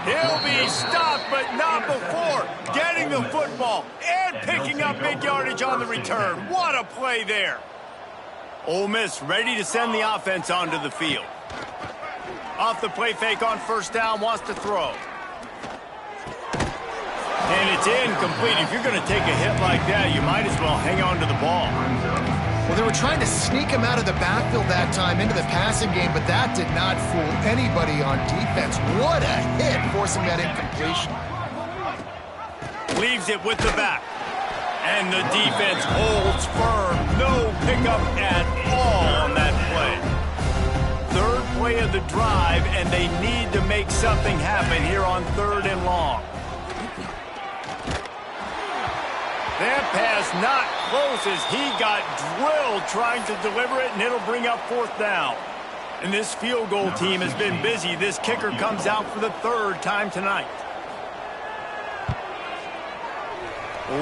He'll be stopped, but not before getting the football and picking up big yardage on the return. What a play there. Ole Miss ready to send the offense onto the field. Off the play fake on 1st down, wants to throw. And it's incomplete. If you're going to take a hit like that, you might as well hang on to the ball. Well, they were trying to sneak him out of the backfield that time into the passing game, but that did not fool anybody on defense. What a hit, forcing that incompletion. Leaves it with the back. And the defense holds firm. No pickup at all on that play. 3rd play of the drive, and they need to make something happen here on 3rd and long. That pass not close as he got drilled trying to deliver it, and it'll bring up 4th down. And this field goal team has been busy. This kicker comes out for the 3rd time tonight.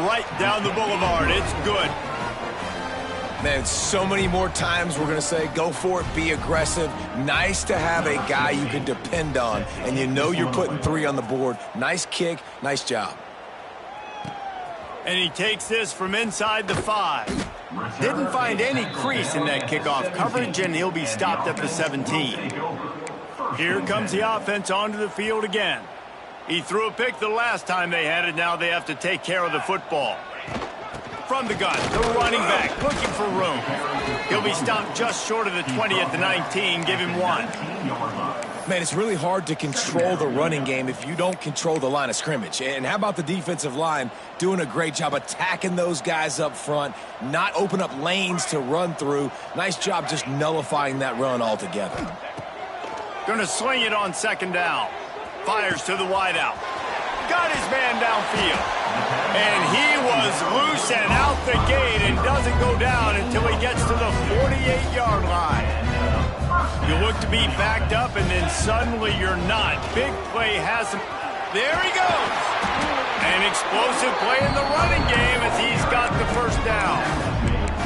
Right down the boulevard. It's good. Man, so many more times we're going to say, go for it, be aggressive. Nice to have a guy you can depend on, and you know you're putting 3 on the board. Nice kick, nice job. And he takes this from inside the 5. Didn't find any crease in that kickoff coverage, and he'll be stopped at the 17. Here comes the offense onto the field again. He threw a pick the last time they had it. Now they have to take care of the football. From the gun, the running back looking for room. He'll be stopped just short of the 20 at the 19. Give him 1. Man, it's really hard to control the running game if you don't control the line of scrimmage. And how about the defensive line doing a great job attacking those guys up front, not open up lanes to run through. Nice job just nullifying that run altogether. Gonna sling it on 2nd down. Fires to the wideout. Got his man downfield. And he was loose and out the gate and doesn't go down until he gets to the 48-yard line. You look to be backed up, and then suddenly you're not. Big play has him. There he goes. An explosive play in the running game as he's got the 1st down.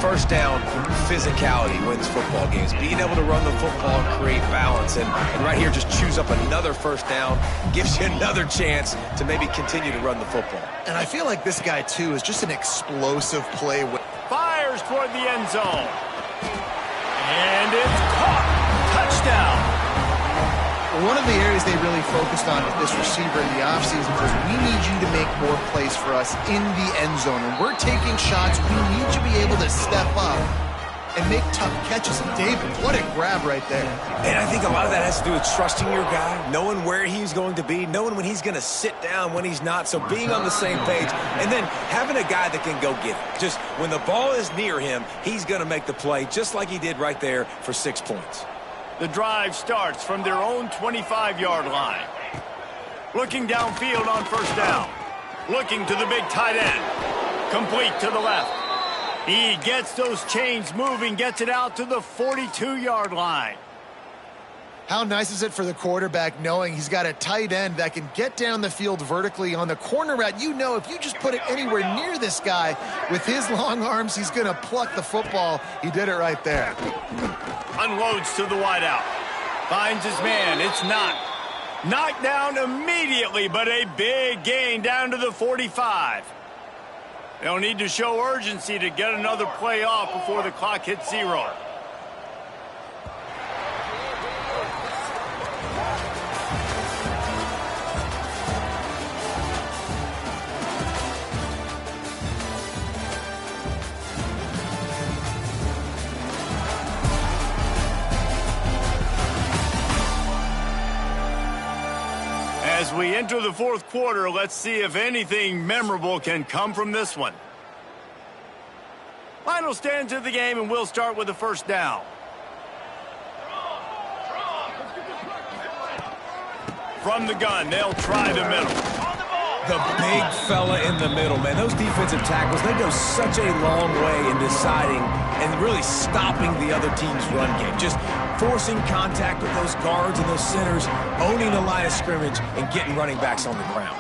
1st down, physicality wins football games. Being able to run the football and create balance. And right here, just choose up another 1st down. Gives you another chance to maybe continue to run the football. And I feel like this guy, too, is just an explosive play. Fires toward the end zone. And it's caught. Touchdown. One of the areas they really focused on with this receiver in the offseason was, we need you to make more plays for us in the end zone. When we're taking shots, we need you to be able to step up and make tough catches. And David, what a grab right there. And I think a lot of that has to do with trusting your guy, knowing where he's going to be, knowing when he's going to sit down, when he's not. So being on the same page, and then having a guy that can go get it. Just when the ball is near him, he's going to make the play, just like he did right there for 6 points. The drive starts from their own 25-yard line. Looking downfield on 1st down. Looking to the big tight end. Complete to the left. He gets those chains moving, gets it out to the 42-yard line. How nice is it for the quarterback knowing he's got a tight end that can get down the field vertically on the corner route? You know, if you just put it anywhere near this guy with his long arms, he's going to pluck the football. He did it right there. Unloads to the wideout. Finds his man. It's not. Knocked down immediately, but a big gain down to the 45. They'll need to show urgency to get another play off before the clock hits 0. As we enter the 4th quarter, let's see if anything memorable can come from this one. Final stands of the game, and we'll start with the 1st down. From the gun, they'll try the middle. The big fella in the middle, man. Those defensive tackles, they go such a long way in deciding and really stopping the other team's run game. Just forcing contact with those guards and those centers, owning the line of scrimmage, and getting running backs on the ground.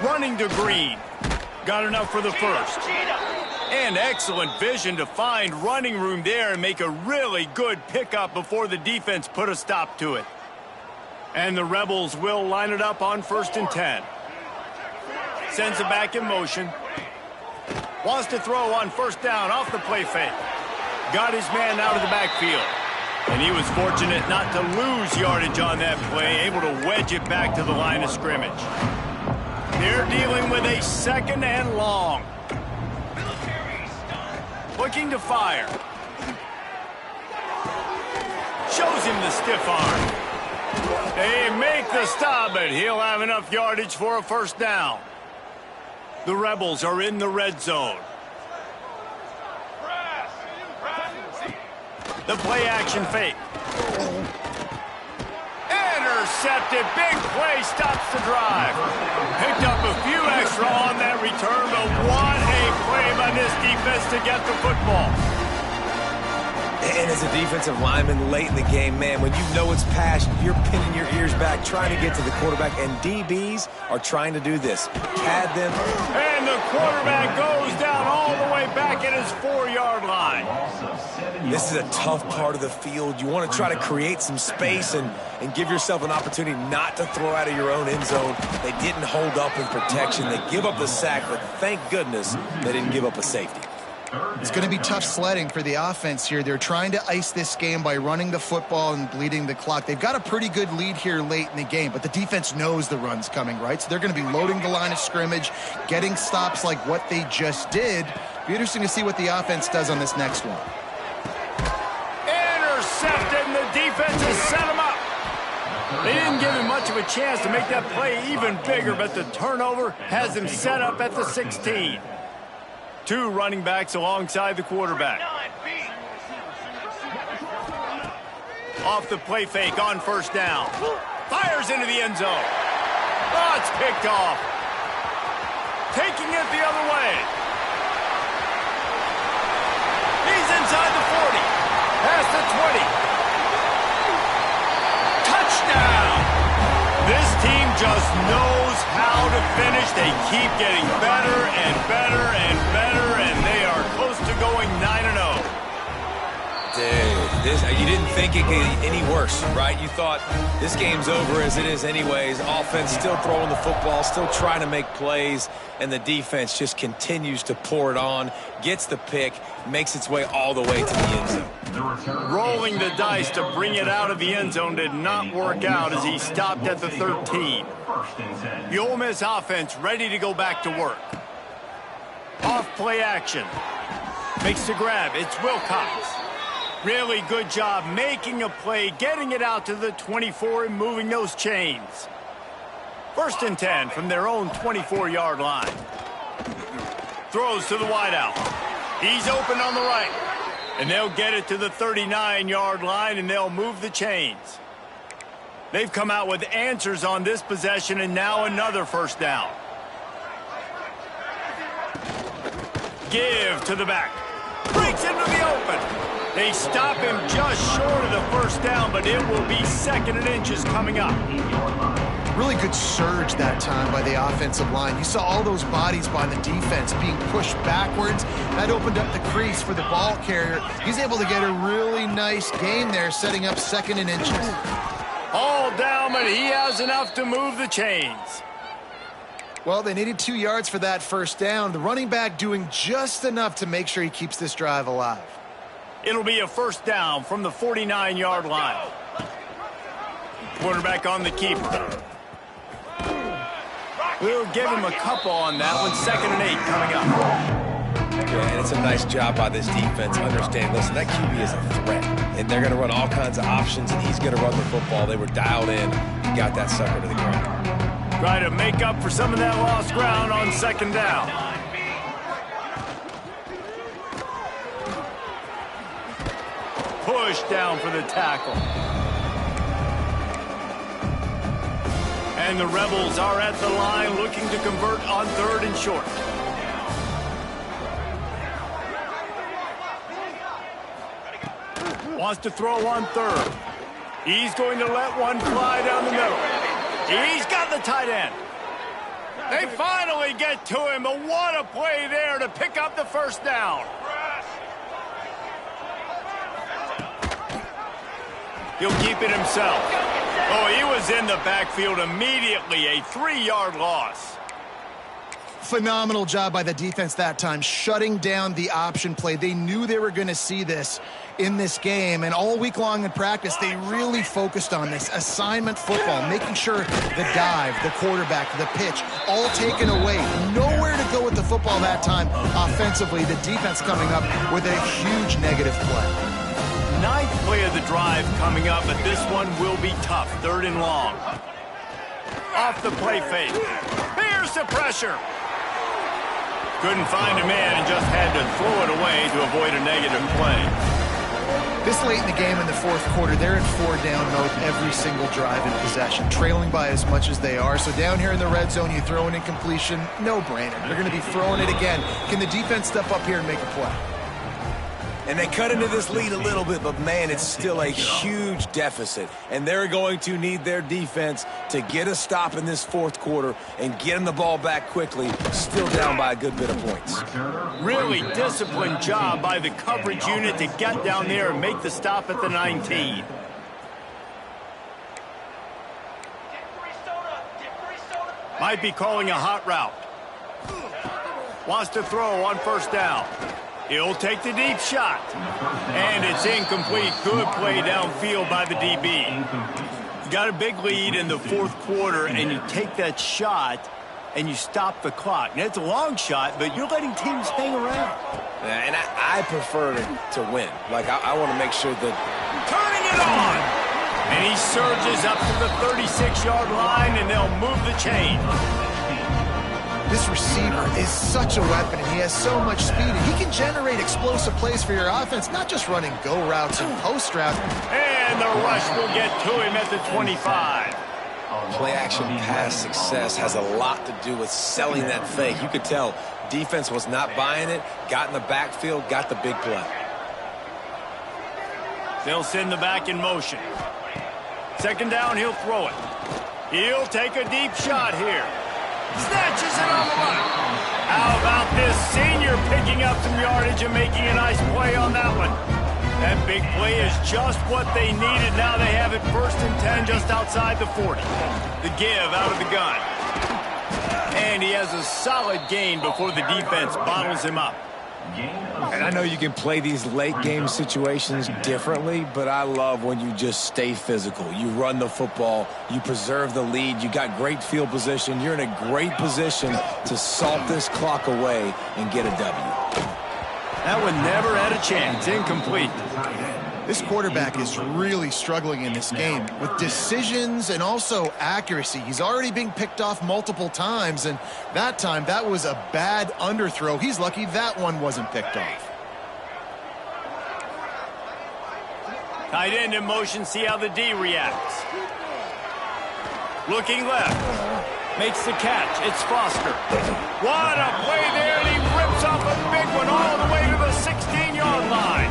Running to Green. Got enough for the 1st. And excellent vision to find running room there and make a really good pickup before the defense put a stop to it. And the Rebels will line it up on 1st and 10. Sends it back in motion. Wants to throw on 1st down off the play fake. Got his man out of the backfield. And he was fortunate not to lose yardage on that play, able to wedge it back to the line of scrimmage. They're dealing with a 2nd and long. Looking to fire. Shows him the stiff arm. They make the stop, but he'll have enough yardage for a 1st down. The Rebels are in the red zone. The play action fake. Intercepted. Big play stops the drive. Picked up a few extra on that return, but what a play by this defense to get the football. And as a defensive lineman late in the game, man, when you know it's passed, you're pinning your ears back, trying to get to the quarterback, and DBs are trying to do this. Pad them. And the quarterback goes down all the way back at his 4-yard line. This is a tough part of the field. You want to try to create some space and give yourself an opportunity not to throw out of your own end zone. They didn't hold up in protection. They give up the sack, but thank goodness they didn't give up a safety. It's going to be tough sledding for the offense here. They're trying to ice this game by running the football and bleeding the clock. They've got a pretty good lead here late in the game, but the defense knows the run's coming, right? So they're going to be loading the line of scrimmage, getting stops like what they just did. Be interesting to see what the offense does on this next one. Intercepted, and the defense has set him up. They didn't give him much of a chance to make that play even bigger, but the turnover has him set up at the 16. 2 running backs alongside the quarterback. Off the play fake on first down. Fires into the end zone. Oh, it's picked off. Taking it the other way. He's inside the 40. Past the 20. Touchdown. This team just knows how to finish. They keep getting better and better and better, and they are close to going 9-0. Dude, you didn't think it could get any worse, right? You thought this game's over as it is anyways. Offense still throwing the football, still trying to make plays, and the defense just continues to pour it on, gets the pick, makes its way all the way to the end zone. Rolling the dice to bring it out of the end zone did not work out as he stopped at the 13. The Ole Miss offense ready to go back to work. Off play action. Makes the grab. It's Wilcox. Really good job making a play, getting it out to the 24 and moving those chains. 1st and 10 from their own 24-yard line. Throws to the wideout. He's open on the right. And they'll get it to the 39-yard line, and they'll move the chains. They've come out with answers on this possession, and now another first down. Give to the back. Breaks into the open. They stop him just short of the first down, but it will be 2nd and inches coming up. Really good surge that time by the offensive line. You saw all those bodies by the defense being pushed backwards. That opened up the crease for the ball carrier. He's able to get a really nice gain there, setting up 2nd and inches. All down, but he has enough to move the chains. Well, they needed 2 yards for that first down. The running back doing just enough to make sure he keeps this drive alive. It'll be a first down from the 49-yard line. Quarterback on the keeper. We'll give him a couple on that one. 2nd and 8 coming up. Yeah, and it's a nice job by this defense. Understand, listen, that QB is a threat. And they're going to run all kinds of options, and he's going to run the football. They were dialed in. He got that sucker to the ground. Try to make up for some of that lost ground on 2nd down. Push down for the tackle. And the Rebels are at the line looking to convert on 3rd and short. Wants to throw on 3rd. He's going to let one fly down the middle. He's got the tight end. They finally get to him, but what a play there to pick up the first down. He'll keep it himself. Oh, he was in the backfield immediately. A 3-yard loss. Phenomenal job by the defense that time, shutting down the option play. They knew they were going to see this in this game, and all week long in practice, they really focused on this assignment football, making sure the dive, the quarterback, the pitch, all taken away. Nowhere to go with the football that time offensively. The defense coming up with a huge negative play. 9th play of the drive coming up, but this one will be tough. 3rd and long. Off the play fake. Here's the pressure. Couldn't find a man and just had to throw it away to avoid a negative play. This late in the game in the 4th quarter, they're in 4-down mode every single drive in possession, trailing by as much as they are. So down here in the red zone, you throw an incompletion, no-brainer. They're going to be throwing it again. Can the defense step up here and make a play? And they cut into this lead a little bit, but, man, it's still a huge deficit. And they're going to need their defense to get a stop in this fourth quarter and get them the ball back quickly, still down by a good bit of points. Really disciplined job by the coverage unit to get down there and make the stop at the 19. Might be calling a hot route. Wants to throw on first down. He'll take the deep shot. And it's incomplete. Good play downfield by the DB. You got a big lead in the fourth quarter, and you take that shot, and you stop the clock. Now, it's a long shot, but you're letting teams hang around. Yeah, and I prefer to win. Like, I want to make sure that... Turning it on! And he surges up to the 36-yard line, and they'll move the chain. This receiver is such a weapon, and he has so much speed. And he can generate explosive plays for your offense, not just running go routes and post routes. And the rush will get to him at the 25. Play-action pass success has a lot to do with selling that fake. You could tell defense was not buying it, got in the backfield, got the big play. They'll send the back in motion. Second down, he'll throw it. He'll take a deep shot here. Snatches it on the run. How about this senior picking up some yardage and making a nice play on that one? That big play is just what they needed. Now they have it 1st and 10 just outside the 40. The give out of the gun. And he has a solid gain before the defense bottles him up. And I know you can play these late-game situations differently, but I love when you just stay physical. You run the football, you preserve the lead, you got great field position, you're in a great position to salt this clock away and get a W. That one never had a chance. Incomplete. This quarterback is really struggling in this game with decisions and also accuracy. He's already being picked off multiple times, and that time, that was a bad underthrow. He's lucky that one wasn't picked off. Tight end in motion, see how the D reacts. Looking left. Makes the catch. It's Foster. What a play there, and he rips off a big one all the way to the 16-yard line.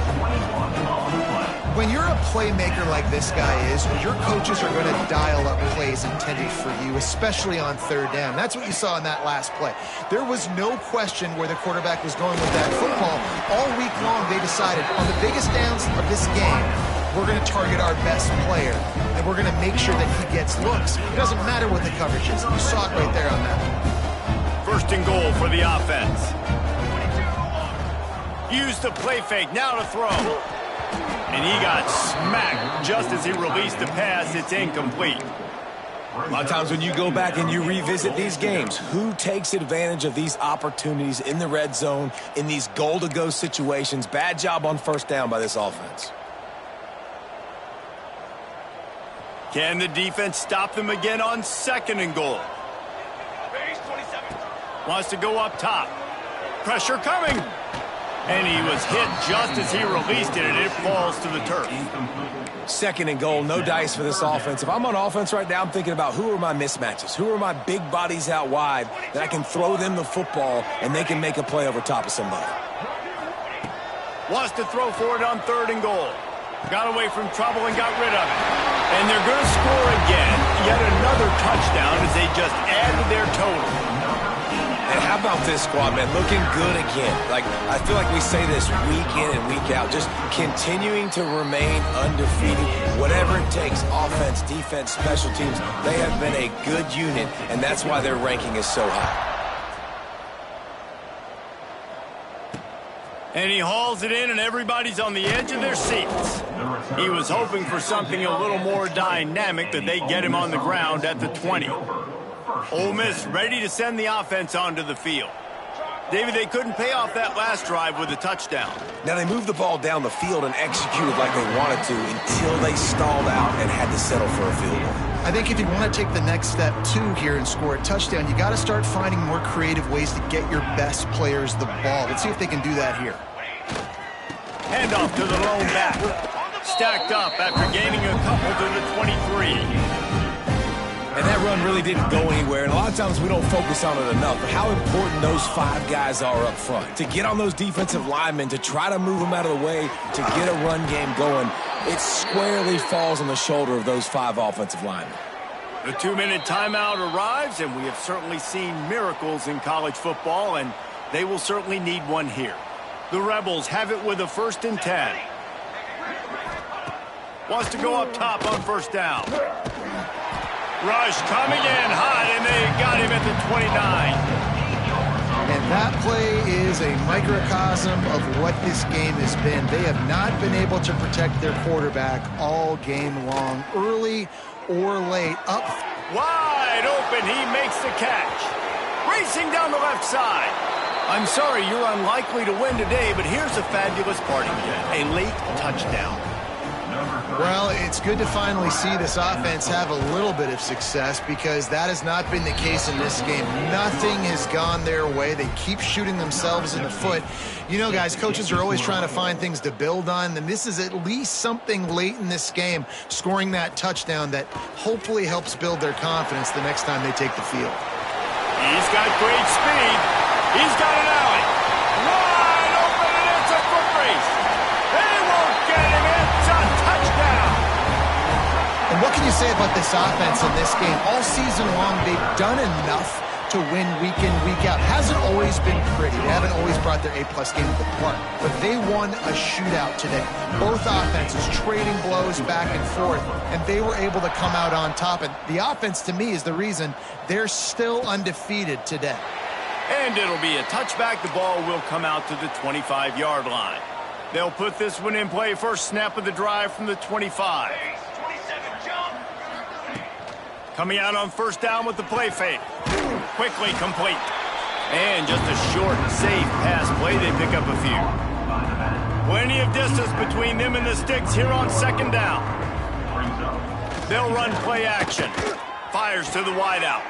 When you're a playmaker like this guy is, your coaches are going to dial up plays intended for you, especially on third down. That's what you saw in that last play. There was no question where the quarterback was going with that football. All week long, they decided on the biggest downs of this game, we're going to target our best player, and we're going to make sure that he gets looks. It doesn't matter what the coverage is. You saw it right there on that one. 1st and goal for the offense. Use the play fake, now to throw. And he got smacked just as he released the pass. It's incomplete. A lot of times when you go back and you revisit these games, who takes advantage of these opportunities in the red zone, in these goal-to-go situations? Bad job on first down by this offense. Can the defense stop them again on 2nd and goal? Wants to go up top. Pressure coming. And he was hit just as he released it, and it falls to the turf. 2nd and goal, no dice for this offense. If I'm on offense right now, I'm thinking about who are my mismatches? Who are my big bodies out wide that I can throw them the football and they can make a play over top of somebody? Wants to throw for it on 3rd and goal. Got away from trouble and got rid of it. And they're going to score again. Yet another touchdown as they just added their total. And how about this squad, man? Looking good again. Like, I feel like we say this week in and week out. Just continuing to remain undefeated. Whatever it takes, offense, defense, special teams, they have been a good unit, and that's why their ranking is so high. And he hauls it in, and everybody's on the edge of their seats. He was hoping for something a little more dynamic, that they get him on the ground at the 20. Ole Miss ready to send the offense onto the field. David, they couldn't pay off that last drive with a touchdown. Now, they moved the ball down the field and executed like they wanted to until they stalled out and had to settle for a field goal. I think if you want to take the next step, too, here and score a touchdown, you got to start finding more creative ways to get your best players the ball. Let's see if they can do that here. Handoff to the lone back. Stacked up after gaining a couple to the 23. And that run really didn't go anywhere, and a lot of times we don't focus on it enough, but how important those 5 guys are up front. To get on those defensive linemen, to try to move them out of the way, to get a run game going, it squarely falls on the shoulder of those 5 offensive linemen. The 2-minute timeout arrives, and we have certainly seen miracles in college football, and they will certainly need one here. The Rebels have it with a 1st and 10. Wants to go up top on 1st down. Rush coming in hot, and they got him at the 29. And that play is a microcosm of what this game has been. They have not been able to protect their quarterback all game long, early or late. Up wide open, he makes the catch. Racing down the left side. I'm sorry, you're unlikely to win today, but here's a fabulous parting gift. A late touchdown. Well, it's good to finally see this offense have a little bit of success because that has not been the case in this game. Nothing has gone their way. They keep shooting themselves in the foot. You know, guys, coaches are always trying to find things to build on, and this is at least something late in this game, scoring that touchdown that hopefully helps build their confidence the next time they take the field. He's got great speed. He's got an alley. Wide open, and it's a foot race. They won't get him. It's a touchdown. And what can you say about this offense in this game? All season long, they've done enough to win week in, week out. Hasn't always been pretty. They haven't always brought their A-plus game to the park. But they won a shootout today. Both offenses trading blows back and forth, and they were able to come out on top. And the offense, to me, is the reason they're still undefeated today. And it'll be a touchback. The ball will come out to the 25-yard line. They'll put this one in play. First snap of the drive from the 25. Coming out on 1st down with the play fake. Quickly complete. And just a short, safe pass play. They pick up a few. Plenty of distance between them and the sticks here on 2nd down. They'll run play action. Fires to the wideout.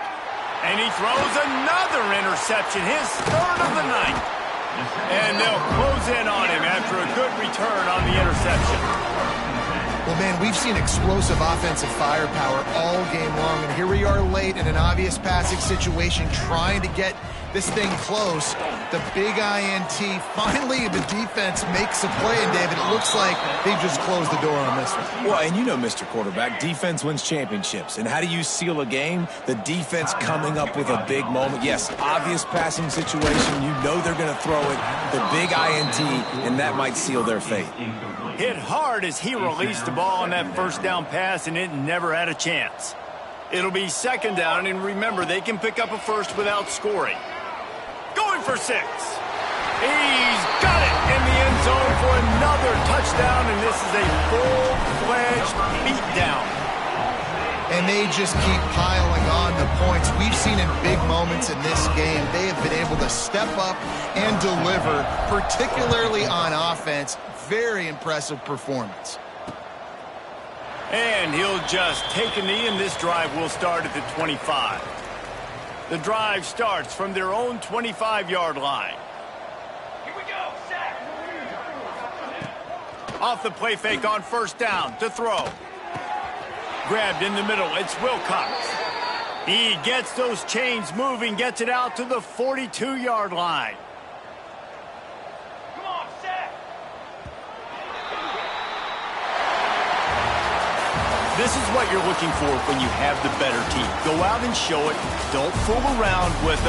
And he throws another interception, his 3rd of the night. And they'll close in on him after a good return on the interception. Well, man, we've seen explosive offensive firepower all game long, and here we are late in an obvious passing situation trying to get this thing close. The big INT, finally the defense makes a play, and David, it looks like they just closed the door on this one. Well, and you know, Mr. Quarterback, defense wins championships. And how do you seal a game? The defense coming up with a big moment. Yes, obvious passing situation. You know they're going to throw it. The big INT, and that might seal their fate. Hit hard as he released the ball on that 1st down pass, and it never had a chance. It'll be 2nd down, and remember, they can pick up a first without scoring. Going for 6. He's got it in the end zone for another touchdown, and this is a full-fledged beatdown. And they just keep piling on the points. We've seen in big moments in this game, they have been able to step up and deliver, particularly on offense. Very impressive performance. And he'll just take a knee, and this drive will start at the 25. The drive starts from their own 25-yard line. Here we go, set. Off the play fake on 1st down to throw. Grabbed in the middle, it's Wilcox. He gets those chains moving, gets it out to the 42-yard line. Come on, set. This is what you're looking for when you have the better team. Go out and show it. Don't fool around with them.